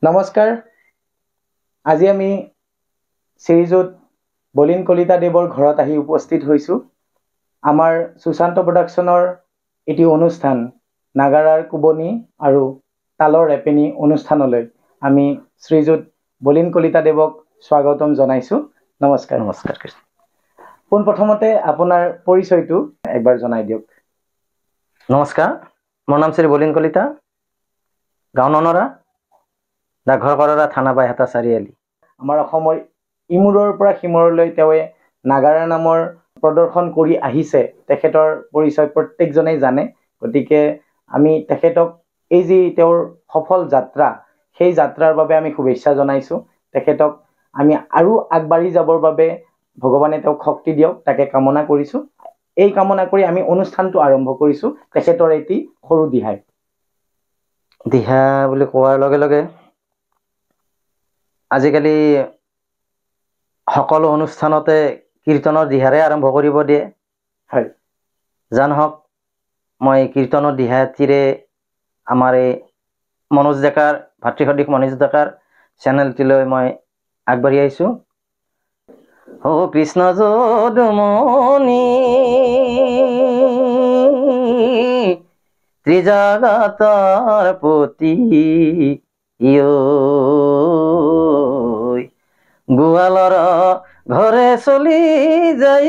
নমস্কাৰ। আজি আমি শ্ৰীযুত বলিন কলিতা দেৱৰ ঘৰত আহি উপস্থিত হৈছোঁ। আমাৰ সুশান্ত প্ৰডাকশ্যনৰ এটি অনুষ্ঠান নাগাৰাৰ কুবনি আৰু তালৰ ৰেপেনি অনুষ্ঠানলৈ আমি শ্ৰীযুত বলিন কলিতা দেৱক স্বাগতম জনাইছোঁ। নমস্কাৰ। নমস্কাৰ। পোনপ্ৰথমতে আপোনাৰ পৰিচয়টো একবাৰ জনাই দিয়ক। নমস্কাৰ, মোৰ নাম শ্ৰী বলিন কলিতা, গাঁও ননৰা, ডাকঘৰ কৰৰা, থানা বাইহাটা, চাৰিআলি। আমাৰ অসমৰ ইমূৰৰ পৰা সিমূৰলৈ তেওঁৱে নাগাৰা নামৰ প্ৰদৰ্শন কৰি আহিছে। তেখেতৰ পৰিচয় প্ৰত্যেকজনেই জানে, গতিকে আমি তেখেতক এই যি তেওঁৰ সফল যাত্ৰা, সেই যাত্ৰাৰ বাবে আমি শুভেচ্ছা জনাইছোঁ। তেখেতক আমি আৰু আগবাঢ়ি যাবৰ বাবে ভগৱানে তেওঁক শক্তি দিয়ক, তাকে কামনা কৰিছোঁ। এই কামনা কৰি আমি অনুষ্ঠানটো আৰম্ভ কৰিছোঁ তেখেতৰ এটি সৰু দিহাই। দিহা বুলি কোৱাৰ লগে লগে আজিকালি সকলো অনুষ্ঠানতে কীৰ্তনৰ দিহাৰে আৰম্ভ কৰিব দিয়ে। হয়, যা নহওক, মই কীৰ্তনৰ দিহাটিৰে আমাৰ এই মনোজ ডেকাৰ, ভাতৃসদৃশ মনোজ ডেকাৰ চেনেলটিলৈ মই আগবাঢ়ি আহিছোঁ। ও কৃষ্ণ যদুমণি ত্ৰিজগতৰ পতি গোৱালৰ ঘৰে চলি যাই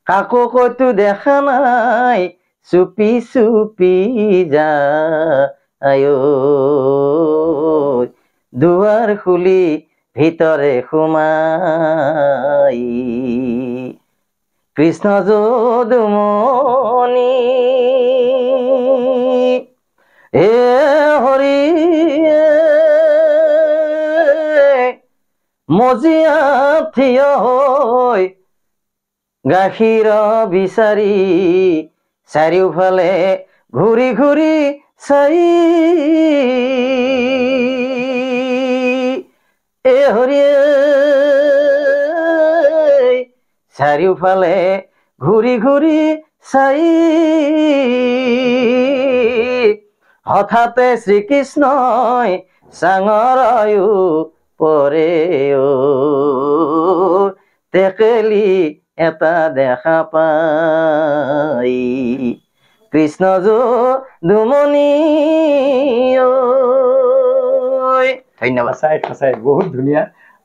কাকো কতো দেখা নাই, চুপি চুপি যায় দুৱাৰ খুলি ভিতৰে সোমাই কৃষ্ণ যদুমণি হে হৰি মজিয়া থিয় হৈ গাখীৰ বিচাৰি চাৰিওফালে ঘূৰি ঘূৰি চাই এ হৰি চাৰিওফালে ঘূৰি ঘূৰি চাই হঠাতে শ্ৰীকৃষ্ণই চাঙৰায়ো পৰে টেকেলি এটা দেখা পাই কৃষ্ণ যদুমণি। ধন্যবাদ। সঁচাই সঁচাই বহুত ধুনীয়া,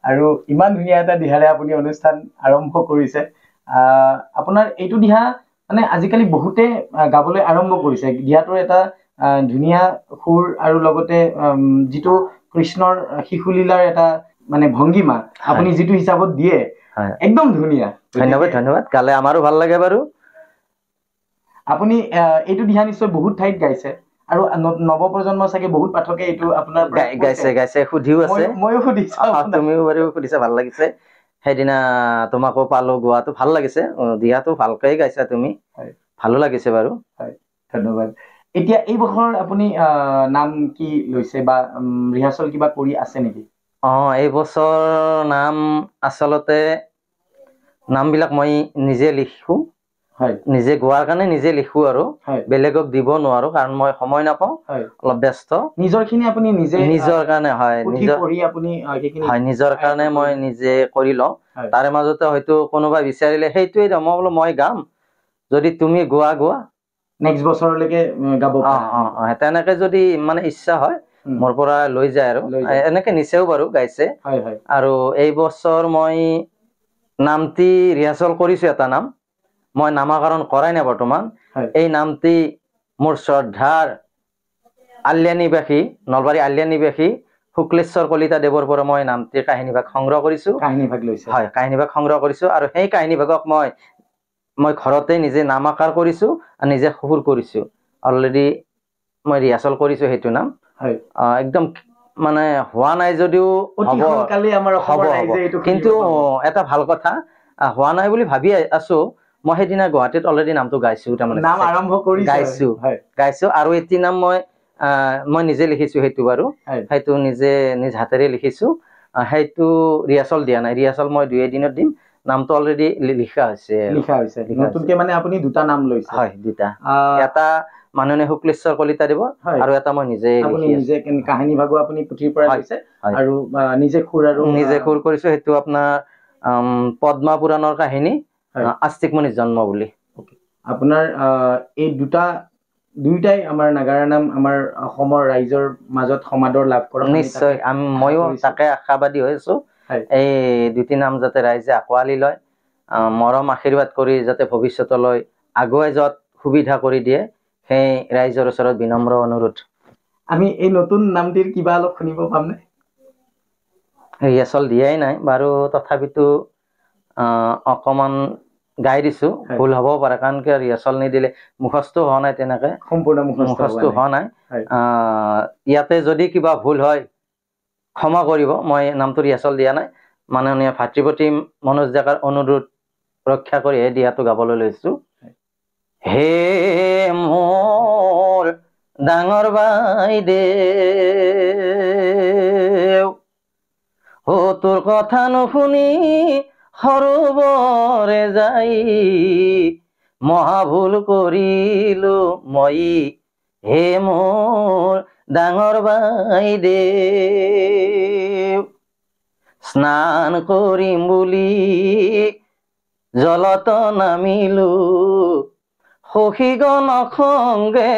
আৰু ইমান ধুনীয়া এটা দিহাৰে আপুনি অনুষ্ঠান আৰম্ভ কৰিছে। আপোনাৰ এইটো দিহা মানে আজিকালি বহুতে গাবলৈ আৰম্ভ কৰিছে। দিহাটোৰ এটা ধুনীয়া সুৰ আৰু লগতে যিটো কৃষ্ণৰ শিশুলীলাৰ এটা মানে ভংগীমা আপুনি যিটো হিচাপত দিয়ে, একদম ধুনীয়া। ধন্যবাদ ধন্যবাদ। গালে আমাৰো ভাল লাগে বাৰু। আপুনি এইটো দিহা নিশ্চয় বহুত ঠাইত গাইছে, আৰু নৱপ্ৰজন্ম চাগে বহুত পাঠকে এইটো আপোনাৰ গাইছে সুধিও আছে। ময়ো সুধিছো, তুমিও বাৰু সুধিছা, ভাল লাগিছে। সেইদিনা তোমাকো পালো, গোৱাটো ভাল লাগিছে। দিহাটো ভালকে গাইছা তুমি, ভালো লাগিছে বাৰু। হয়, ধন্যবাদ। এতিয়া এই বছৰ আপুনি নাম কি লৈছে বা ৰিহাৰ্চল কিবা কৰি আছে নেকি? এই বছৰ নাম আচলতে নামবিলাক মই নিজে লিখো, নিজে গোৱাৰ কাৰণে নিজে লিখো, আৰু বেলেগক দিব নোৱাৰো কাৰণ মই সময় নাপাওঁ, অলপ ব্যস্ত। নিজৰ খিনি আপুনি নিজে নিজৰ কাৰণে নিজৰ কাৰণে মই নিজে কৰি লওঁ। তাৰে মাজতে হয়তো কোনোবাই বিচাৰিলে সেইটোৱে দিওঁ, মই বোলো মই গাম, যদি তুমি গোৱা গোৱা, নেক্সট বছৰলৈকে গাব। তেনেকে যদি মানে ইচ্ছা হয় মোৰ পৰা লৈ যায়, আৰু এনেকে নিচেও বাৰু গাইছে। আৰু এই বছৰ মই নামটি ৰিহাৰ্চল কৰিছো। এটা নাম মই নামাকৰণ কৰাই নাই বৰ্তমান। এই নামটি মোৰ শ্ৰদ্ধাৰ আলিয়ানিবাসী, নলবাৰী আলিয়ানিবাসী শুক্লেশ্বৰ কলিতা দেৱৰ পৰা মই নামটিৰ কাহিনীভাগ সংগ্ৰহ কৰিছো। হয়, কাহিনীভাগ সংগ্ৰহ কৰিছো, আৰু সেই কাহিনীভাগক মই ঘৰতে নিজে নাম আকাৰ কৰিছো আৰু নিজে সুৰ কৰিছো। অলৰেডি মই ৰিহাৰ্চল কৰিছো সেইটো নাম। একদম মানে হোৱা নাই যদিও হ'ব, কিন্তু এটা ভাল কথা, হোৱা নাই বুলি ভাবি আছো। মই সেইদিনা গুৱাহাটীত অলৰেডি নামটো গাইছো, তাৰমানে গাইছো, আৰু এটি নাম মই নিজে লিখিছো। সেইটো বাৰু সেইটো নিজে নিজ হাতেৰে লিখিছো। সেইটো ৰিহাৰ্চল দিয়া নাই, ৰিহাৰ্চল মই 2 এদিনত দিম। নামটো অলৰেডি লিখা হৈছে। নতুনকে মানে আপুনি দুটা নাম লৈছে? হয়, দুটা। এটা মাননীয় শুক্লেশ্বৰ কলিতা দিব আৰু এটা মই নিজে কাহিনী ভাগো আপুনি পুথিৰ পৰা লৈছে আৰু নিজে সুৰ কৰিছো। সেইটো আপোনাৰ পদ্মা পুৰাণৰ কাহিনী আস্তিক মুনিৰ জন্ম বুলি। আপোনাৰ এই দুইটাই আমাৰ নাগাৰা নাম আমাৰ অসমৰ ৰাইজৰ মাজত সমাদৰ লাভ কৰক। নিশ্চয় ময়ো তাকে আশাবাদী হৈ আছো, এই দুটি নাম যাতে ৰাইজে আঁকোৱালি লয়, মৰম আশীৰ্বাদ কৰি যাতে ভৱিষ্যতলৈ আগুৱাই যোৱাত সুবিধা কৰি দিয়ে, সেই ৰাইজৰ ওচৰত বিনম্ৰ অনুৰোধ। আমি এই নতুন নামটিৰ কিবা অলপ শুনিব পামনে? ৰিহাৰ্চল দিয়াই নাই বাৰু, তথাপিতো অকমান গাই দিছো। ভুল হবও পাৰে, কাৰণ কিয় ৰিহাৰ্চল নিদিলে মুখস্থ হোৱা নাই, তেনেকে সম্পূৰ্ণ মুখস্থ হোৱা নাই। ইয়াতে যদি কিবা ভুল হয় ক্ষমা কৰিব, মই নামটো ৰিহাৰ্চল দিয়া নাই। মাননীয় ভাতৃপতি মনোজ ডেকাৰ অনুৰোধ ৰক্ষা কৰিহে দিহাটো গাবলৈ লৈছো। হে মোৰ ডাঙৰ বাইদেউ, ও তোৰ কথা নুশুনি সৰোবৰে যাই মহা ভুল কৰিলো মই, হে মোৰ ডাঙৰ বাইদেউ। স্নান কৰিম বুলি জলত নামিলো, সখীগণক সঙ্গে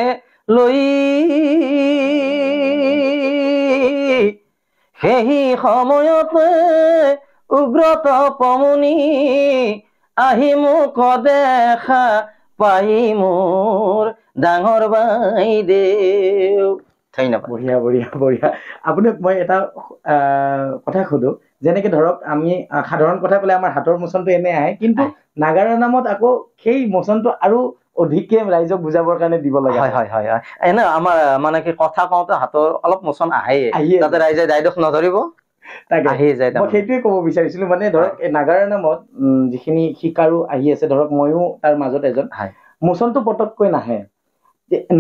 লৈ, সেই সময়তে উগ্ৰত পমনি আহি মোক দেখা পাই মোৰ ডাঙৰ বাইদেউ। ধন্যবাদ। বঢ়িয়া বঢ়িয়া বঢ়িয়া। আপোনাক মই এটা কথা সুধো, যেনেকে ধৰক আমি সাধাৰণ কথা কলে আমাৰ হাতৰ মোচনটো এনে আহে, কিন্তু নাগাৰা নামত আকৌ সেই মোচনটো আৰু অধিককে ৰাইজক বুজাবৰ কাৰণে দিব লাগে। হয় এনে আমাৰ মানে কি কথা কওঁতে হাতৰ অলপ মোচন আহে, তাতে ৰাইজে দায়দোষ নধৰিব, আহি যায়। মই সেইটোৱে ক'ব বিচাৰিছিলো, মানে ধৰক এই নাগাৰা নামত যিখিনি শিকাৰু আহি আছে, ধৰক ময়ো তাৰ মাজত এজন, মোচনটো পটককৈ নাহে।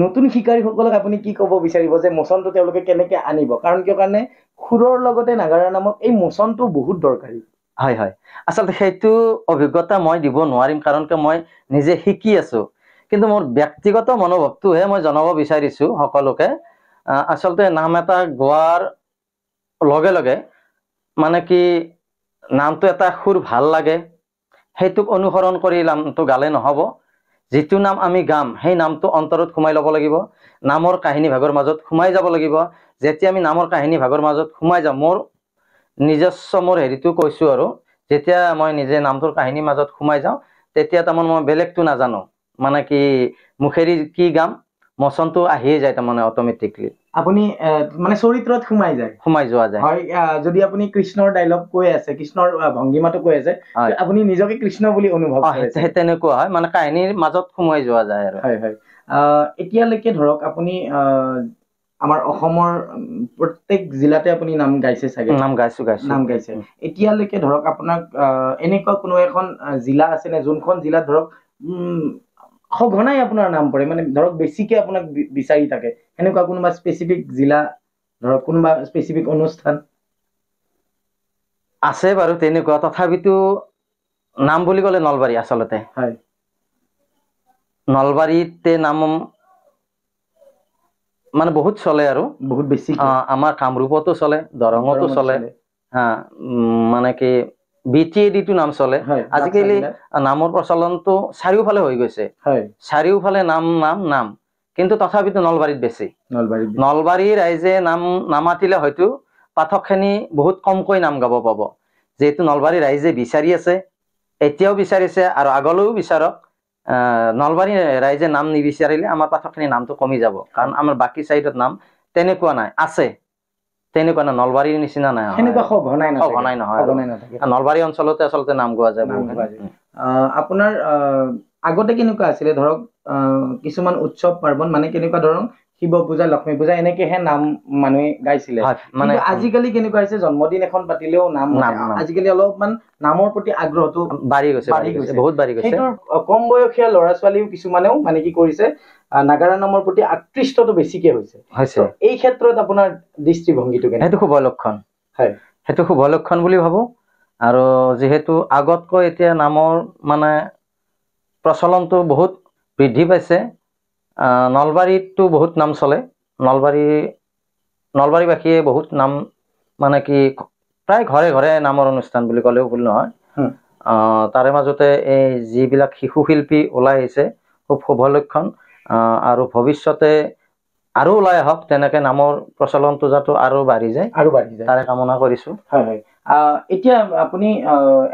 নতুন শিকাৰীসকলক আপুনি কি ক'ব বিচাৰিব যে মোচনটো তেওঁলোকে কেনেকে আনিব? কাৰণ কিয় কাৰণে সুৰৰ লগতে নাগাৰা নামত এই মোচনটো বহুত দৰকাৰী। হয় আচলতে সেইটো অভিজ্ঞতা মই দিব নোৱাৰিম, কাৰণ কিয় মই নিজে শিকি আছো। কিন্তু মোৰ ব্যক্তিগত মনোভাৱটোহে মই জনাব বিচাৰিছো সকলোকে। আচলতে নাম এটা গোৱাৰ লগে লগে মানে কি নামটো এটা সুৰ ভাল লাগে, সেইটোক অনুসৰণ কৰি নামটো গালে নহব। যিটো নাম আমি গাম সেই নামটো অন্তৰত সোমাই ল'ব লাগিব, নামৰ কাহিনী ভাগৰ মাজত সোমাই যাব লাগিব। যেতিয়া আমি নামৰ কাহিনী ভাগৰ মাজত সোমাই যাম, মোৰ নিজস্ব মোৰ হেৰিটো কৈছো আৰু, যেতিয়া মই নিজে নামটোৰ কাহিনীৰ মাজত সোমাই যাওঁ, তেতিয়া তাৰমানে মই বেলেগটো নাজানো, মানে কি মুখেৰি কি গাম মোচনটো আহিয়ে যায় তাৰমানে অট'মেটিকলি। আপুনি মানে চৰিত্ৰত সোমাই যোৱা যায়। হয়, যদি আপুনি কৃষ্ণৰ ডাইলগ কৈ আছে, কৃষ্ণৰ ভংগীমাটো কৈ আছে, আপুনি নিজকে কৃষ্ণ বুলি অনুভৱ কৰে। তেনেকুৱা হয়, মানে কাহিনীৰ মাজত সোমাই যোৱা যায় আৰু। হয় এতিয়ালৈকে ধৰক আপুনি আমাৰ অসমৰ প্ৰত্যেক জিলাতে আপুনি নাম গাইছে চাগে? নাম গাইছে। এতিয়ালৈকে ধৰক আপোনাক এনেকুৱা কোনো এখন জিলা আছে নে যোনখন জিলাত ধৰক সঘনাই আপোনাৰ নাম পৰে, মানে ধৰক বেছিকে আপোনাক বিচাৰি থাকে, এনেকুৱা কোনোবা স্পেচিফিক জিলা, ধৰক কোনোবা স্পেচিফিক অনুষ্ঠান আছে বাৰু তেনেকুৱা? তথাপিতো নাম বুলি ক'লে নলবাৰী আচলতে। হয়, নলবাৰীতে নাম মানে বহুত চলে আৰু বহুত বেছি। আমাৰ কামৰূপতো চলে, দৰঙতো চলে, মানে কি BTAD নাম চলে। আজিকালি নামৰ প্ৰচলনটো চাৰিওফালে হৈ গৈছে, চাৰিওফালে নাম, কিন্তু তথাপিতো নলবাৰীত বেছি। নলবাৰী ৰাইজে নাম নামাতিলে হয়তো পাঠকখিনি বহুত কমকৈ নাম গাব পাব, যিহেতু নলবাৰী ৰাইজে বিচাৰি আছে, এতিয়াও বিচাৰিছে আৰু আগলৈও বিচাৰক। নলবাৰী ৰাইজে নাম নিবিচাৰিলে আমাৰ পাঠকখিনি নামটো কমি যাব, কাৰণ আমাৰ বাকী চাইডত নাম তেনেকুৱা নাই, আছে তেনেকুৱা নাই, নলবাৰীৰ নিচিনা নাই, সঘনাই নহয়। নলবাৰী অঞ্চলতে আচলতে নাম গোৱা যায়। আপোনাৰ আগতে কেনেকুৱা আছিলে, ধৰক কিছুমান উৎসৱ পাৰ্বণ, মানে কেনেকুৱা ধৰক শিৱ পূজা, লক্ষ্মী পূজা, এনেকেহে নাম মানুহে গাইছিলে। মানে আজিকালি কেনেকুৱা হৈছে, জন্মদিন এখন পাতিলেও নাম, আজিকালি অলপমান নামৰ প্ৰতি আগ্ৰহটো বাঢ়ি গৈছে, বহুত বাঢ়ি গৈছে। সেইটোৰ কম বয়সীয়া ল'ৰা ছোৱালীও কিছুমানেও মানে কি কৰিছে, নাগাৰা নামৰ প্ৰতি আকৃষ্টটো বেছিকে হৈছে। এই ক্ষেত্ৰত আপোনাৰ দৃষ্টিভংগীটো কেনে? সেইটো শুভ লক্ষণ। হয়, সেইটো শুভ লক্ষণ বুলি ভাবো। আৰু যিহেতু আগতকৈ এতিয়া নামৰ মানে প্ৰচলনটো বহুত বৃদ্ধি পাইছে, নলবাৰীতো বহুত নাম চলে। নলবাৰীবাসীয়ে বহুত নাম মানে কি প্ৰায় ঘৰে ঘৰে নামৰ অনুষ্ঠান বুলি ক'লেও ভুল নহয়। তাৰে মাজতে এই যিবিলাক শিশু শিল্পী ওলাই আহিছে খুব শুভ লক্ষণ, আৰু ভৱিষ্যতে আৰু ওলাই আহক, তেনেকে নামৰ প্ৰচলনটো যাতে আৰু বাঢ়ি যায় তাৰে কামনা কৰিছো। হয় হয়। এতিয়া আপুনি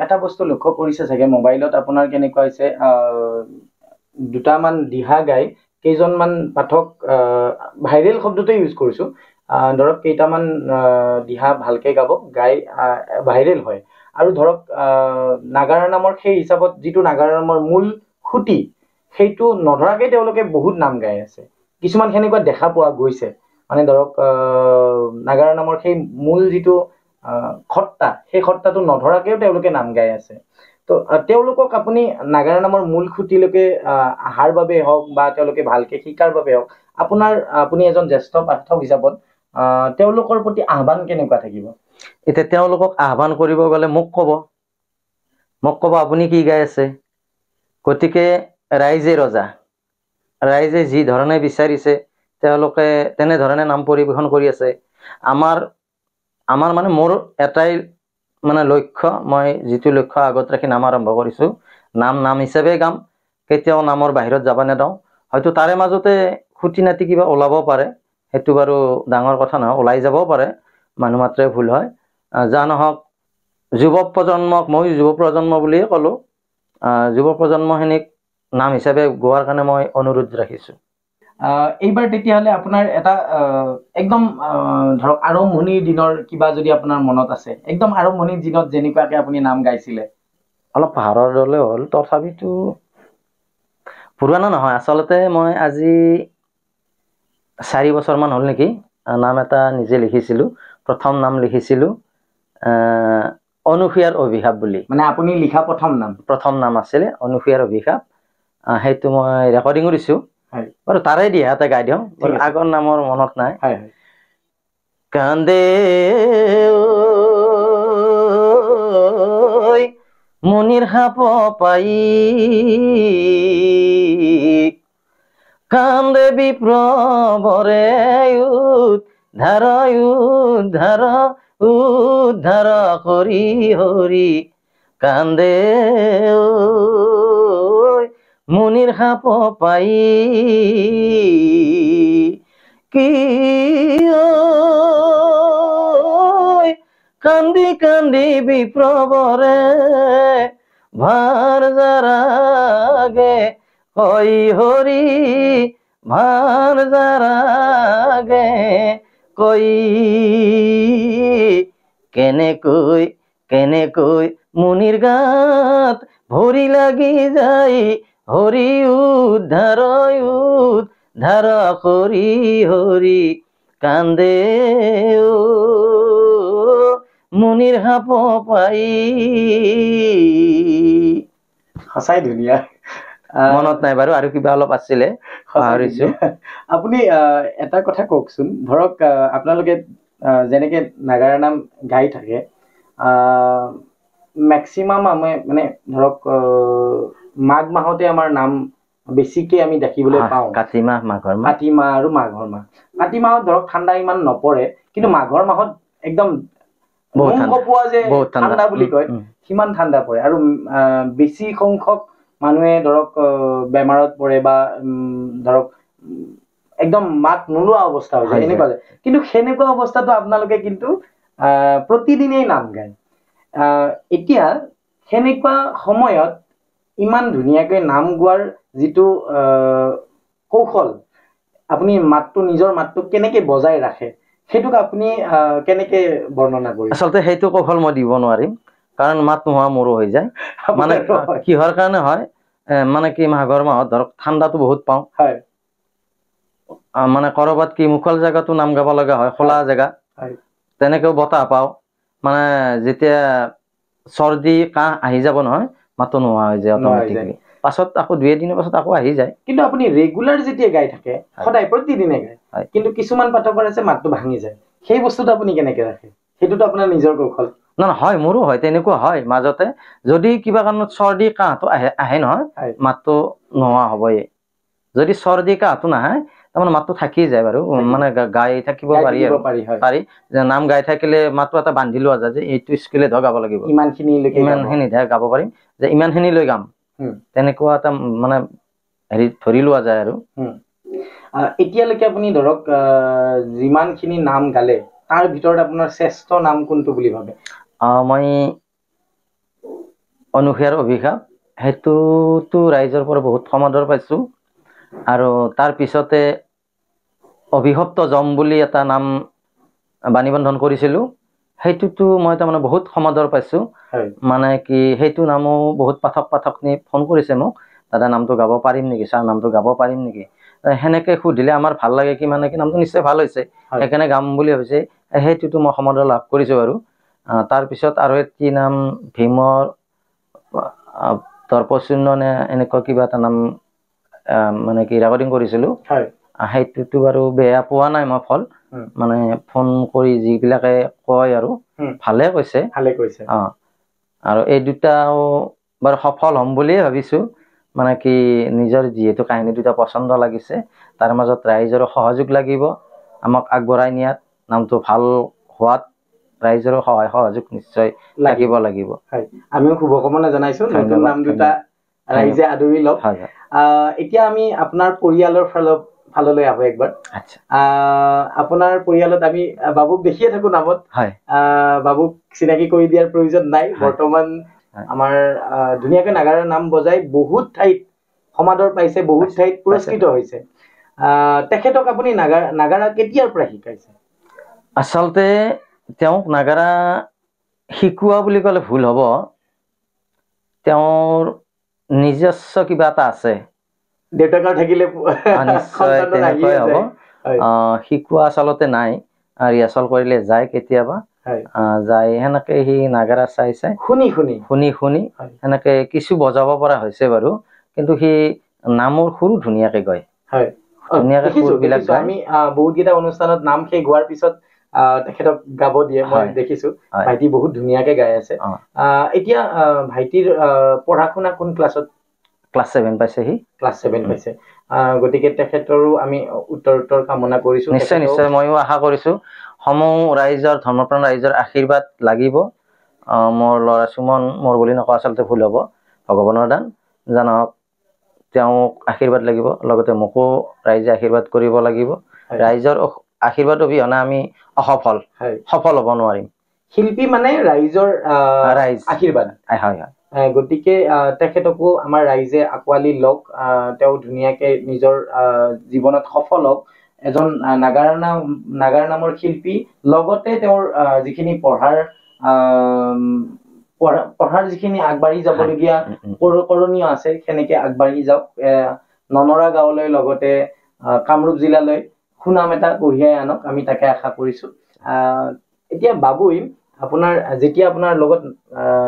এটা বস্তু লক্ষ্য কৰিছে চাগে, মোবাইলত আপোনাৰ কেনেকুৱা হৈছে, দুটামান দিহা গাই কেইজনমান পাঠক, ভাইৰেল শব্দটো ইউজ কৰিছো, ধৰক কেইটামান দিহা ভালকে গাই ভাইৰেল হয়, আৰু ধৰক নাগাৰা নামৰ সেই হিচাপত যিটো নাগাৰা নামৰ মূল খুঁটি সেইটো নধৰাকে তেওঁলোকে বহুত নাম গাই আছে। কিছুমান সেনেকুৱা দেখা পোৱা গৈছে, মানে ধৰক নাগাৰা নামৰ সেই মূল যিটো সত্তা, সেই সত্তাটো নধৰাকেও তেওঁলোকে নাম গাই আছে। তো তেওঁলোকক আপুনি নাগাৰা নামৰ মূল খুঁটিলৈকে অহাৰ বাবে হওক বা তেওঁলোকে ভালকে শিকাৰ বাবে হওক, আপুনি এজন জ্যেষ্ঠ পাঠক হিচাপত তেওঁলোকৰ প্ৰতি আহ্বান কেনেকুৱা থাকিব? এতিয়া তেওঁলোকক আহ্বান কৰিব গ'লে মোক ক'ব আপুনি কি গাই আছে। গতিকে ৰাইজে ৰজা, ৰাইজে যি ধৰণে বিচাৰিছে তেওঁলোকে তেনেধৰণে নাম পৰিৱেশন কৰি আছে। আমাৰ মানে মোৰ এটাই মানে লক্ষ্য, মই যিটো লক্ষ্য আগত ৰাখি নাম আৰম্ভ কৰিছো, নাম হিচাপে গাম, কেতিয়াও নামৰ বাহিৰত যাব নেদাওঁ। হয়তো তাৰে মাজতে খুটি নাটি কিবা ওলাব পাৰে, সেইটো বাৰু ডাঙৰ কথা নহয়, ওলাই যাবও পাৰে, মানুহ মাত্ৰে ভুল হয়। যা নহওক, যুৱ প্ৰজন্মক মই যুৱ প্ৰজন্ম বুলিয়ে ক'লো, যুৱ প্ৰজন্মখিনিক নাম হিচাপে গোৱাৰ কাৰণে মই অনুৰোধ ৰাখিছো। এইবাৰ তেতিয়াহ'লে আপোনাৰ এটা একদম ধৰক আৰম্ভণিৰ দিনৰ কিবা যদি আপোনাৰ মনত আছে, একদম আৰম্ভণিৰ দিনত যেনেকুৱাকে আপুনি নাম গাইছিলে। অলপ পাহাৰৰ দলে হ'ল, তথাপিতো পুৰণা নহয়। আচলতে মই আজি 4 বছৰমান হ'ল নেকি নাম এটা নিজে লিখিছিলো। প্ৰথম নাম লিখিছিলো অনুসূয়াৰ অভিশাপ বুলি। মানে আপুনি লিখা প্ৰথম নাম আছিলে অনুসূয়াৰ অভিশাপ। সেইটো মই ৰেকৰ্ডিঙো দিছো বাৰু, তাৰে দিহাতে গাই দিওঁ, আগৰ নামৰ মনত নাই। কান্দে মনিৰ সাপ পাই, কান্দে বিপ্ৰবৰে উদ্ধাৰ কৰি হৰি, কান্দে মনিৰ সাপ পাই, কিয় কান্দি কান্দি বিপ্ৰবৰে ভাৰ জাৰাগে, হৈ হৰি ভাৰ জাৰাগে, কৈ কেনেকৈ মুনিৰ গাত ভৰি লাগি যায়, হৰি উদ্ধাৰ কৰি হৰি, কান্দে মুনিৰ সাপ পাই। সঁচাই ধুনীয়া। মনত নাই বাৰু, আৰু কিবা অলপ আছিলে পাহৰিছো। আপুনি এটা কথা কওকচোন, ধৰক আপোনালোকে যেনেকে নাগাৰা নাম গাই থাকে, মেক্সিমাম মানে ধৰক মাঘ মাহতে আমাৰ নাম বেছিকে আমি দেখিবলৈ পাওঁ। কাতি মাহ মাঘৰ মাহ, কাতি মাহ আৰু মাঘৰ মাহ। কাতি মাহত ধৰক ঠাণ্ডা ইমান নপৰে, কিন্তু মাঘৰ মাহত একদম কপোৱা যে ঠাণ্ডা বুলি কয়, সিমান ঠাণ্ডা পৰে, আৰু বেছি সংখ্যক মানুহে ধৰক বেমাৰত পৰে বা ধৰক একদম মাত নোলোৱা অৱস্থা হৈ যায়, এনেকুৱা যায়। কিন্তু সেনেকুৱা অৱস্থাটো আপোনালোকে কিন্তু প্ৰতিদিনেই নাম গায়। এতিয়া সেনেকুৱা সময়ত ইমান ধুনীয়াকৈ নাম গোৱাৰ যিটো কৌশল, আপুনি নিজৰ মাতটো কেনেকে বজাই ৰাখে, সেইটোক আপুনি কেনেকে বৰ্ণনা কৰিব? আচলতে সেইটো কৌশল মই দিব নোৱাৰিম, কাৰণ মাত নোহোৱা মোৰো হৈ যায়। মানে কিহৰ কাৰণে হয়, মানে কি মাঘৰ মাহত ধৰক ঠাণ্ডাটো বহুত পাওঁ, মানে কৰবাত কি মুকল জেগাতো নাম গাব লগা হয়, খোলা জেগা, তেনেকেও বতাহ পাওঁ, মানে যেতিয়া চৰ্দি কাহ আহি যাব নহয়, মাতো নোহোৱা হৈ যায় অট'মেটিকলি। পাছত আকৌ 2 এদিনৰ পাছত আকৌ আহি যায়। কিন্তু আপুনি ৰেগুলাৰ যেতিয়া গাই থাকে, সদায় প্ৰতিদিনে গায়, কিন্তু কিছুমান পাঠকৰ আছে মাতটো ভাঙি যায়, সেই বস্তুটো আপুনি কেনেকে ৰাখে? সেইটোতো আপোনাৰ নিজৰ কৌশল। হয়, মোৰো হয়, তেনেকুৱা হয় মাজতে। যদি কিবা কাৰণত চৰ্দি কাহটো আহে নহয়, মাতটো নোহোৱা হবই। যদি চৰ্দি কাহটো নাহে তাৰমানে মাতটো থাকি যায় বাৰু, মানে গাই থাকিব পাৰি আৰু পাৰি নাম গাই থাকিলে মাতটো এটা বান্ধি লোৱা যায় যে এইটো স্কেলেটহে গাব লাগিব, ইমানখিনিতহে গাব পাৰিম, যে ইমানখিনি লৈ গাম, তেনেকুৱা এটা মানে হেৰি ধৰি লোৱা যায় আৰু। এতিয়ালৈকে আপুনি ধৰক যিমানখিনি নাম গালে তাৰ ভিতৰত আপোনাৰ শ্ৰেষ্ঠ নাম কোনটো বুলি ভাবে? মই অনুসূয়াৰ অভিশাপ, সেইটোতো ৰাইজৰ পৰা বহুত সমাদৰ পাইছো, আৰু তাৰ পিছতে অভিশপ্ত যম বুলি এটা নাম বাণী বন্ধন কৰিছিলো, সেইটোতো মই তাৰমানে বহুত সমাদৰ পাইছো, মানে কি সেইটো নামো বহুত পাঠক-পাঠকনি ফোন কৰিছে মোক, দাদা নামটো গাব পাৰিম নেকি, ছাৰ নামটো গাব পাৰিম নেকি, সেনেকে সুধিলে আমাৰ ভাল লাগে কি মানে কি নামটো নিশ্চয় ভাল হৈছে, সেইকাৰণে গাম বুলি ভাবিছে, সেইটোতো মই সমাদৰ লাভ কৰিছো বাৰু। তাৰপিছত আৰু এটি নাম ভীমৰ দৰ্পচিহ্ন নে এনেকুৱা কিবা এটা নাম মানে কি ৰেকৰ্ডিং কৰিছিলো, সেইটোতো বাৰু বেয়া পোৱা নাই মই ফল, মানে ফোন কৰি যিবিলাকে কয় আৰু ভালে কৈছে। আৰু এই দুটাও বাৰু সফল হ'ম বুলিয়ে ভাবিছো, মানে কি নিজৰ যিহেতু কাহিনী দুটা পচন্দ লাগিছে, তাৰ মাজত ৰাইজৰো সহযোগ লাগিব আমাক আগবঢ়াই নিয়াত, নামটো ভাল হোৱাত ৰাইজৰো সহায় সহযোগ নিশ্চয় লাগিব। আমিও শুভকামনা জনাইছো, নতুন নাম দুটা ৰাইজে আদৰি লওক। এতিয়া আমি আপোনাৰ পৰিয়ালৰ ফাললৈ আহো একবাৰ। আপোনাৰ পৰিয়ালত আমি বাবুক দেখিয়ে থাকো নামত, বাবুক চিনাকি কৰি দিয়াৰ প্ৰয়োজন নাই, বৰ্তমান আমাৰ ধুনীয়াকৈ নাগাৰাৰ নাম বজাই বহুত ঠাইত সমাদৰ পাইছে, বহুত ঠাইত পুৰস্কৃত হৈছে। তেখেতক আপুনি নাগাৰা কেতিয়াৰ পৰা শিকাইছে? আচলতে তেওঁক নাগাৰা শিকোৱা বুলি ক'লে ভুল হ'ব, তেওঁৰ নিজস্ব কিবা এটা আছে, দেউতাকৰ থাকিলে নিশ্চয় তেনেকৈ হ'ব। শিকোৱা আচলতে নাই, ৰিহাৰ্চল কৰিলে যায় কেতিয়াবা, যায় সেনেকে সি নাগাৰা চাই শুনি সেনেকে কিছু বজাব পৰা হৈছে বাৰু, কিন্তু সি নামৰ সুৰো ধুনীয়াকে গায়, ধুনীয়াকে সুৰবিলাক গায়। আমি বহুত কেইটা অনুষ্ঠানত নাম শেষ হোৱাৰ পিছত তেখেতক গাব দিয়ে, মই দেখিছো, ভাইটি বহুত ধুনীয়াকে গাই আছে। এতিয়া ভাইটিৰ পঢ়া শুনা কোন ক্লাছত? ক্লাছ 7 পাইছে সি। ক্লাছ 7 পাইছে, গতিকে তেখেতৰো আমি উত্তৰ কামনা কৰিছো। নিশ্চয় নিশ্চয়, ময়ো আশা কৰিছো সমূহ ৰাইজৰ, ধৰ্মপ্ৰাণ ৰাইজৰ আশীৰ্বাদ লাগিব। মোৰ ল'ৰা সুমন, মোৰ বুলি নকওঁ আচলতে ভুল হ'ব, ভগৱানৰ দান, জানক তেওঁক আশীৰ্বাদ লাগিব, লগতে মোকো ৰাইজে আশীৰ্বাদ কৰিব লাগিব। ৰাইজৰ আশীৰ্বাদ অবিহনে আমি সফল হ'ব নোৱাৰিম। শিল্পী মানে ৰাইজৰ আশীৰ্বাদ। গতিকে তেখেতকো আমাৰ ৰাইজে আঁকোৱালি লওক, তেওঁ ধুনীয়াকে নিজৰ জীৱনত সফল হওক, এজন নাগাৰা নামৰ শিল্পী, লগতে তেওঁৰ যিখিনি পঢ়াৰ যিখিনি আগবাঢ়ি যাবলগীয়া কৰণীয় আছে, সেনেকে আগবাঢ়ি যাওক, ননৰা গাঁৱলৈ লগতে কামৰূপ জিলালৈ সুনাম এটা কঢ়িয়াই আনক, আমি তাকে আশা কৰিছো। এতিয়া বাবুই যেতিয়া আপোনাৰ লগত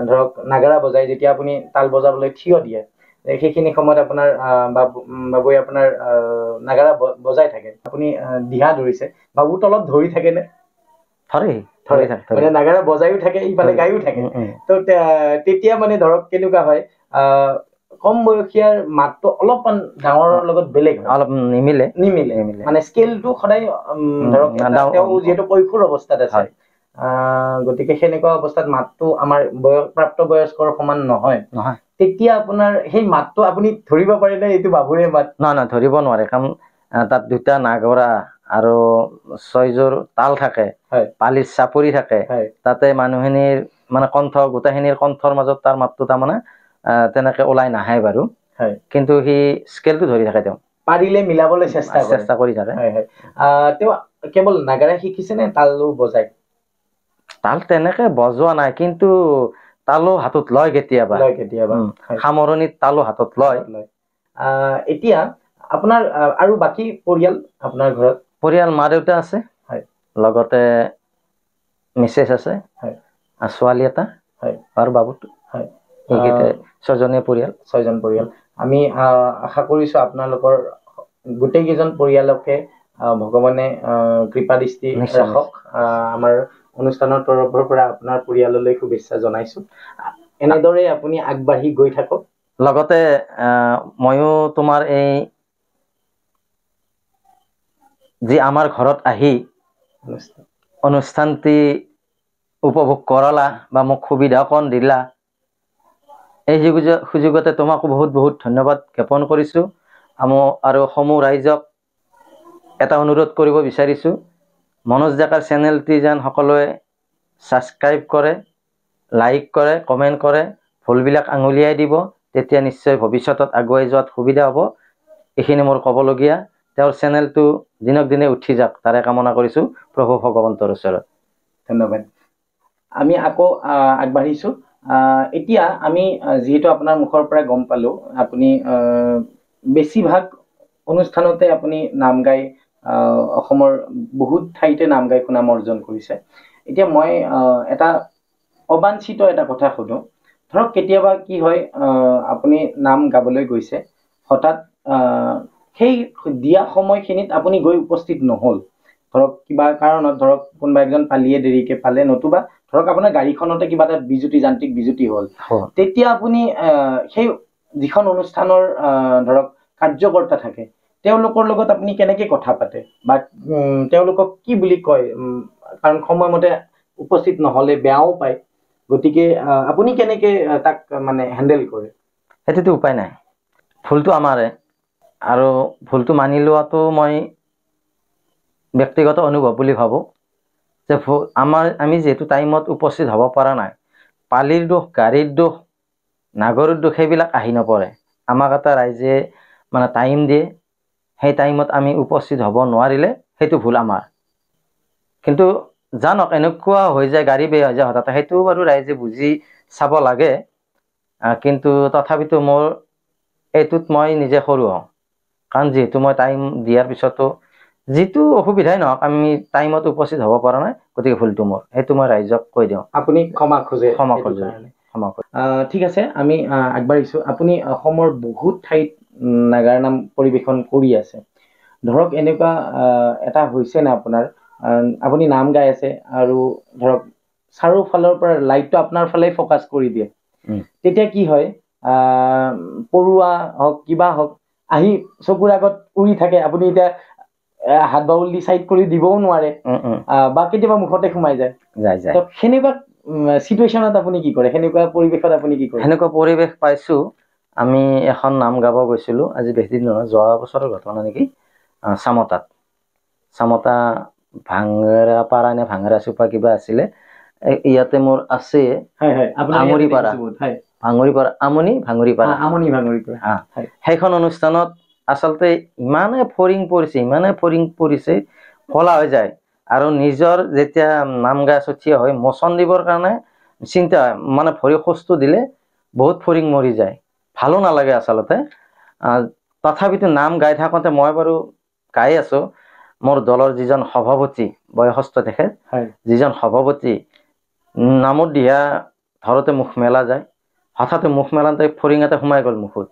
ধৰক নাগাৰা বজাই, যেতিয়া আপুনি তাল বজাবলৈ থিয় দিয়ে, সেইখিনি সময়ত আপোনাৰ বাবুই আপোনাৰ নাগাৰা বজাই থাকে, আপুনি দিহা ধৰিছে, বাবু তলত ধৰি থাকে নে? ধৰে, মানে নাগাৰা বজাইও থাকে, ইফালে গায়ো থাকে, তো তেতিয়া মানে ধৰক কেনেকুৱা হয়, কম বয়সীয়াৰ মাতটো অলপমান ডাঙৰৰ লগত বেলেগ, অলপ নিমিলে, মানে স্কেলটো সদায় ধৰক তেওঁ যিহেতু কৈশোৰ অৱস্থাত আছে, গতিকে সেনেকুৱা অৱস্থাত মাতটো আমাৰ প্ৰাপ্তবয়স্কৰ সমান নহয়, তেতিয়া আপোনাৰ সেই মাতটো আপুনি ধৰিব পাৰে নে এইটো বাবুৰে মাত? নহয়, ধৰিব নোৱাৰে, কাৰণ তাত দুটা নাগৰা আৰু 6যোৰ তাল থাকে, পালিৰ চাপৰি থাকে, তাতে মানুহখিনিৰ মানে কণ্ঠ, গোটেইখিনিৰ কণ্ঠৰ মাজত তাৰ মাতটো তাৰমানে তেনেকে ওলাই নাহে বাৰু, কিন্তু সি স্কেলটো ধৰি থাকে, তেওঁ পাৰিলে মিলাবলৈ চেষ্টা কৰি থাকে। তেওঁ কেৱল নাগাৰা শিকিছে নে তালো বজায়? তাল তেনেকে বজোৱা নাই, কিন্তু তালো হাতত লয় কেতিয়াবা, সামৰণিত তালো হাতত লয়। এতিয়া আপোনাৰ আৰু বাকী পৰিয়াল, আপোনাৰ ঘৰত পৰিয়াল মা দেউতা আছে, লগতে মিছেছ আছে, ছোৱালী এটা আৰু বাবুটো, এইকেইটা 6জনীয়া পৰিয়াল। 6জন পৰিয়াল। আমি আশা কৰিছো আপোনালোকৰ গোটেই কেইজন পৰিয়ালকে ভগৱানে কৃপা দৃষ্টি ৰাখক। আমাৰ অনুষ্ঠানৰ তৰফৰ পৰা আপোনাৰ পৰিয়াললৈ শুভেচ্ছা জনাইছো, এনেদৰে আপুনি আগবাঢ়ি গৈ থাকক। লগতে ময়ো তোমাৰ এই যি আমাৰ ঘৰত আহি অনুষ্ঠানটি উপভোগ কৰালা বা মোক সুবিধা কণ দিলা, এই সুযোগতে তোমাকো বহুত বহুত ধন্যবাদ জ্ঞাপন কৰিছোঁ। আৰু সমূহ ৰাইজক এটা অনুৰোধ কৰিব বিচাৰিছোঁ, মনোজ ডেকাৰ চেনেলটি যেন সকলোৱে ছাবস্ক্ৰাইব কৰে, লাইক কৰে, কমেণ্ট কৰে, ভুলবিলাক আঙুলিয়াই দিব, তেতিয়া নিশ্চয় ভৱিষ্যতত আগুৱাই যোৱাত সুবিধা হ'ব। এইখিনি মোৰ ক'বলগীয়া। তেওঁৰ চেনেলটো দিনক দিনে উঠি যাওক তাৰে কামনা কৰিছোঁ প্ৰভু ভগৱন্তৰ ওচৰত। ধন্যবাদ। আমি আকৌ আগবাঢ়িছোঁ। এতিয়া আমি যিহেতু আপোনাৰ মুখৰ পৰা গম পালোঁ আপুনি বেছিভাগ অনুষ্ঠানতে আপুনি নাম গাই অসমৰ বহুত ঠাইতে নাম গাই সুনাম অৰ্জন কৰিছে। এতিয়া মই এটা অবাঞ্ছিত এটা কথা সোধোঁ। ধৰক কেতিয়াবা কি হয়, আপুনি নাম গাবলৈ গৈছে, হঠাৎ সেই দিয়া সময়খিনিত আপুনি গৈ উপস্থিত নহ'ল, ধৰক কিবা কাৰণত, ধৰক কোনোবা এজন পালিয়ে দেৰিকে পালে, নতুবা ধৰক আপোনাৰ গাড়ীখনতে কিবা এটা যান্ত্ৰিক বিজুতি হ'ল, তেতিয়া আপুনি সেই যিখন অনুষ্ঠানৰ ধৰক কাৰ্যকৰ্তা থাকে তেওঁলোকৰ লগত আপুনি কেনেকে কথা পাতে বা তেওঁলোকক কি বুলি কয়? কাৰণ সময়মতে উপস্থিত নহ'লে বেয়াও পায়, গতিকে আপুনি কেনেকে তাক মানে হেণ্ডেল কৰে? সেইটোতো উপায় নাই, ভুলটো আমাৰে, আৰু ভুলটো মানি লোৱাটো মই ব্যক্তিগত অনুভৱ বুলি ভাবোঁ যে আমি যিহেতু টাইমত উপস্থিত হ'ব পৰা নাই, পালিৰ দোষ, গাড়ীৰ দোষ, নাগৰৰ দোষ সেইবিলাক আহি নপৰে। আমাক এটা ৰাইজে মানে টাইম দিয়ে, সেই টাইমত আমি উপস্থিত হ'ব নোৱাৰিলে সেইটো ভুল আমাৰ। কিন্তু জানক এনেকুৱা হৈ যায়, গাড়ী বেয়া হৈ যায় হঠাৎ, সেইটো বাৰু ৰাইজে বুজি চাব লাগে। কিন্তু তথাপিতো মোৰ এইটোত মই নিজে সৰু হওঁ, কাৰণ যিহেতু মই টাইম দিয়াৰ পিছতো যিটো অসুবিধাই নহওক আমি টাইমত উপস্থিত হ'ব পৰা নাই, গতিকে ভুলটো মোৰ, সেইটো মই ৰাইজক কৈ দিওঁ। আপুনি ক্ষমা খোজে? ক্ষমা খোজে। ঠিক আছে, আমি আগবাঢ়িছোঁ। আপুনি অসমৰ বহুত ঠাইত নাগাৰা নাম পৰিৱেশন কৰি আছে। ধৰক এনেকুৱা এটা হৈছে নে আপোনাৰ, আপুনি নাম গাই আছে আৰু ধৰক চাৰিওফালৰ পৰা লাইটটো আপোনাৰ ফালে ফ'কাছ কৰি দিয়ে, তেতিয়া কি হয়, পৰুৱা হওক কিবা হওক আহি চকুৰ আগত উৰি থাকে, আপুনি এতিয়া হাত বাউল দি চাইড কৰি দিবও নোৱাৰে, বা কেতিয়াবা মুখতে সোমাই যায়। সেনেকুৱা চিটুৱেশ্যনত আপুনি কি কৰে? সেনেকুৱা পৰিৱেশত আপুনি কি কৰে? সেনেকুৱা পৰিৱেশ পাইছোঁ। আমি এখন নাম গাব গৈছিলোঁ, আজি বেছি দিন নহয়, যোৱা বছৰৰ ঘটনা নেকি, চামতা ভাঙৰা পাৰা নে ভাঙৰা চুপা কিবা আছিলে, ইয়াতে মোৰ আছে ভাঙৰিপাৰা, সেইখন অনুষ্ঠানত আচলতে ইমানে ফৰিং পৰিছে কলা হৈ যায়, আৰু নিজৰ যেতিয়া নাম গাই থিয় হয় মোচন দিবৰ কাৰণে চিন্তা হয়, মানে ভৰি খোজটো দিলে বহুত ফৰিং মৰি যায়, ভালো নালাগে আচলতে। তথাপিতো নাম গাই থাকোঁতে মই বাৰু গাই আছোঁ, মোৰ দলৰ যিজন সভাপতি, বয়সস্থ তেখেত, যিজন সভাপতি, নামৰ দিহা ধৰোতে মুখ মেলা যায়, হঠাতে মুখ মেলাতে ফৰিং এটা সোমাই গ'ল মুখত।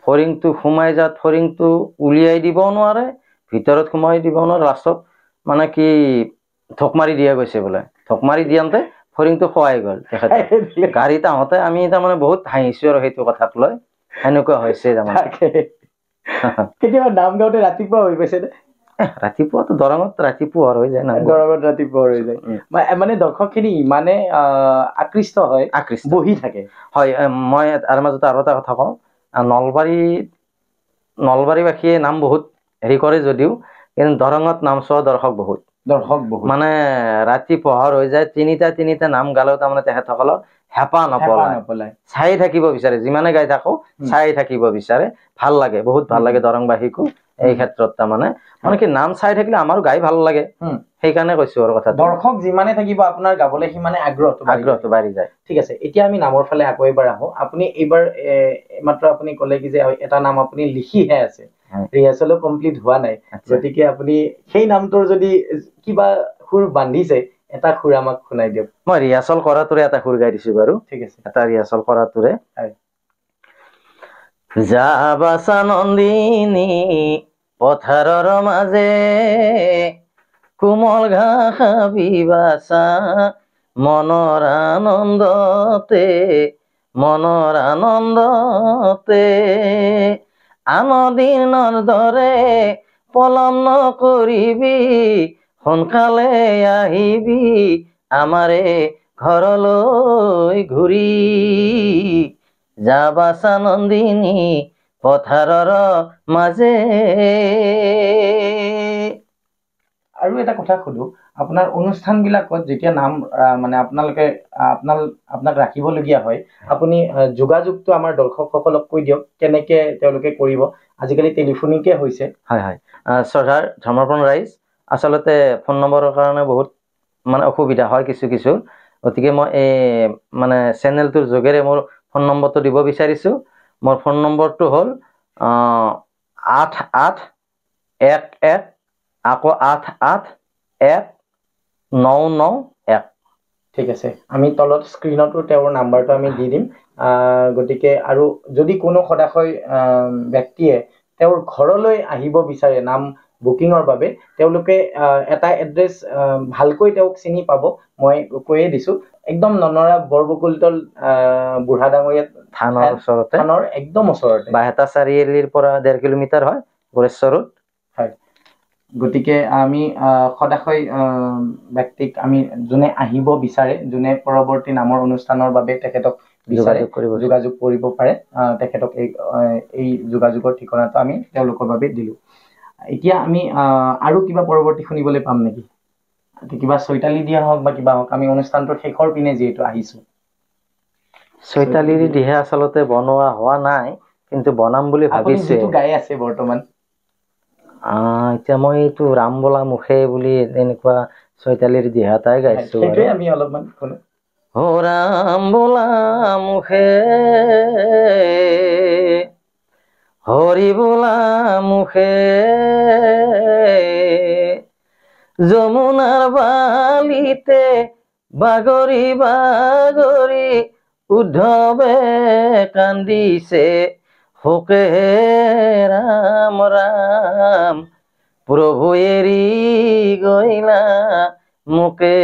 ফৰিংটো সোমাই যাত ফৰিংটো উলিয়াই দিবও নোৱাৰে, ভিতৰত সোমাই দিব নোৱাৰে, লাষ্টত মানে কি ঢোক মাৰি দিয়া গৈছে বোলে, ঢোক মাৰি দিয়াতে ফৰিংটো খোৱাই গ'ল তেখেত। গাড়ীত আহোঁতে আমি তাৰমানে বহুত হাঁহিছোঁ আৰু সেইটো কথাক লৈ, সেনেকুৱা হৈছে তাৰমানে। কেতিয়াবা নাম গাওঁতে ৰাতিপুৱা হৈ গৈছে নে? ৰাতিপুৱাতো দৰঙত ৰাতিপুৱা হৈ যায়, মানে দৰ্শকখিনি ইমানে আকৃষ্ট হয়, বহি থাকে। হয়, মই তাৰ মাজতে আৰু এটা কথা কওঁ, নলবাৰীবাসীয়ে নাম বহুত হেৰি কৰে যদিও, কিন্তু দৰঙত নাম চোৱা দৰ্শক বহুত, মানে ৰাতি পোহৰ হৈ যায়, তিনিটা নাম গালেও তাৰমানে তেখেতসকলৰ হেঁপাহ নপলায়, চাই থাকিব বিচাৰে, যিমানে গাই থাকো চাই থাকিব বিচাৰে, ভাল লাগে, বহুত ভাল লাগে দৰংবাসীকো এই ক্ষেত্ৰত। তাৰমানে মানে কি নাম চাই থাকিলে আমাৰো গাই ভাল লাগে, সেইকাৰণে কৈছো আৰু কথা। দৰ্শক যিমানে থাকিব আপোনাৰ গাবলৈ সিমানে আগ্ৰহটো বাঢ়ি যায়। ঠিক আছে, এতিয়া আমি নামৰ ফালে আকৌ এবাৰ আহো। আপুনি এইবাৰ মাত্ৰ আপুনি ক'লে কি যে এটা নাম আপুনি লিখিহে আছে, ৰিহাৰ্চেলো কমপ্লিট হোৱা নাই, গতিকে আপুনি সেই নামটোৰ যদি কিবা সুৰ বান্ধিছে, এটা সুৰ আমাক শুনাই দিয়ক। মই ৰিহাৰ্চেল কৰাটোৰে এটা সুৰ গাই দিছো বাৰু। ঠিক আছে, এটা ৰিহাৰ্চেল কৰাটোৰে। যাবাছা নন্দিনী পথাৰৰ মাজে, কোমল ঘাঁহ খাবিবাছা মনৰ আনন্দতে, আন দিনৰ দৰে পলম নকৰিবি সোনকালে আহিবি আমাৰে ঘৰলৈ ঘূৰি যাবা চানন্দিনী পথাৰৰ মাজে আৰু এটা কথা সুধো আপোনাৰ অনুষ্ঠানবিলাকত যেতিয়া নাম মানে আপোনালোকে আপোনাক ৰাখিবলগীয়া হয় আপুনি যোগাযোগটো আমাৰ দৰ্শকসকলক কৈ দিয়ক কেনেকে তেওঁলোকে কৰিব আজিকালি টেলিফোনিকে হৈছে হয় হয় শ্ৰদ্ধাৰ ধৰ্মপ্ৰাণ ৰাইজ আচলতে ফোন নম্বৰৰ কাৰণে বহুত মানে অসুবিধা হয় কিছু কিছু গতিকে মই এই মানে চেনেলটোৰ যোগেৰে মোৰ ফোন নম্বৰটো দিব বিচাৰিছো মোৰ ফোন নম্বৰটো হ'ল 8811 আকৌ 881991 ঠিক আছে আমি তলত স্ক্ৰীনতো তেওঁৰ নাম্বাৰটো আমি দি দিম গতিকে আৰু যদি কোনো সদাশয় ব্যক্তিয়ে তেওঁৰ ঘৰলৈ আহিব বিচাৰে নাম বুকিঙৰ বাবে তেওঁলোকে এটা এড্ৰেছ ভালকৈ তেওঁক চিনি পাব মই কৈয়ে দিছো একদম ননৰা বৰবকুলতল বুঢ়া ডাঙৰীয়া থানৰ একদম ওচৰতে বাহেতা চাৰিআলিৰ পৰা 1.5 কিলোমিটাৰ হয় গোৰেশ্বৰত হয় গতিকে আমি সদাশয় ব্যক্তিক আমি যোনে আহিব বিচাৰে যোনে পৰৱৰ্তী নামৰ অনুষ্ঠানৰ বাবে তেখেতক যোগাযোগ কৰিব পাৰে তেখেতক এই যোগাযোগৰ ঠিকনাটো আমি তেওঁলোকৰ বাবে দিলো এতিয়া আমি আৰু কিবা পৰৱৰ্তী শুনিবলৈ পাম নেকি কিবা চৈতালি দিয়া হওক বা কিবা হওক আমি অনুষ্ঠানটোৰ শেষৰ পিনে যিহেতু আহিছো চৈতালিৰ দিহে আচলতে বনোৱা হোৱা নাই কিন্তু বনাম বুলি ভাবিছো আপুনি গাই আছে বৰ্তমান এতিয়া মই এইটো ৰাম বোলা মুখে বুলি এনেকুৱা চৈতালিৰ দিহা এটাই গাইছো সেইটোৱে আমি অলপমান শুনো ও ৰাম বোলা মুখে হৰি বোলা মুখে যমুনাৰ বালিতে বাগৰি বাগৰি উদ্ধৱে কান্দিছে হোকে ৰাম ৰাম প্ৰভু এৰি গইলা মোকে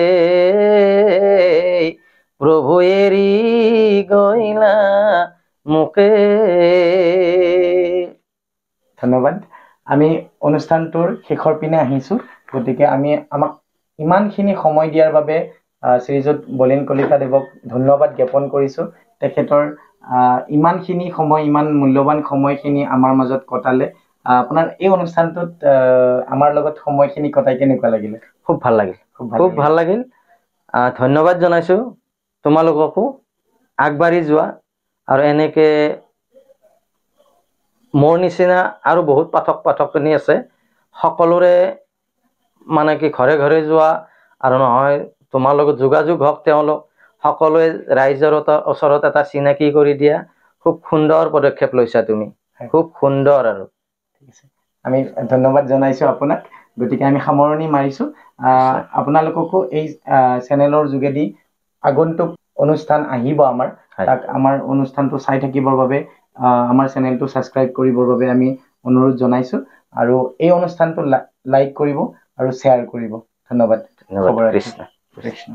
প্ৰভু এৰি গইলা মোকে ধন্যবাদ আমি অনুষ্ঠানটোৰ শেষৰ পিনে আহিছো গতিকে আমি আমাক ইমানখিনি সময় দিয়াৰ বাবে শ্ৰীযুত বলীন কলিতা দেৱক ধন্যবাদ জ্ঞাপন কৰিছো তেখেতৰ ইমানখিনি সময় ইমান মূল্যৱান সময়খিনি আমাৰ মাজত কটালে আপোনাৰ এই অনুষ্ঠানটোত আমাৰ লগত সময়খিনি কটাই কেনেকুৱা লাগিলে খুব ভাল লাগিল ধন্যবাদ জনাইছো তোমালোককো আগবাঢ়ি যোৱা আৰু এনেকে মোৰ নিচিনা আৰু বহুত পাঠকনি আছে সকলোৰে মানে কি ঘৰে ঘৰে যোৱা আৰু নহয় তোমাৰ লগত যোগাযোগ হওক তেওঁলোক সকলোৱে ৰাইজৰ ওচৰত এটা চিনাকি কৰি দিয়া খুব সুন্দৰ পদক্ষেপ লৈছা তুমি খুব সুন্দৰ আৰু ঠিক আছে আমি ধন্যবাদ জনাইছো আপোনাক গতিকে আমি সামৰণি মাৰিছো আপোনালোককো এই চেনেলৰ যোগেদি আগন্তুক অনুষ্ঠান আহিব আমাৰ তাক আমাৰ অনুষ্ঠানটো চাই থাকিবৰ বাবে আমাৰ চেনেলটো সাবস্ক্ৰাইব কৰিবৰ বাবে আমি অনুৰোধ জনাইছো আৰু এই অনুষ্ঠানটো লাইক কৰিব আৰু শ্বেয়াৰ কৰিব ধন্যবাদ কৃষ্ণ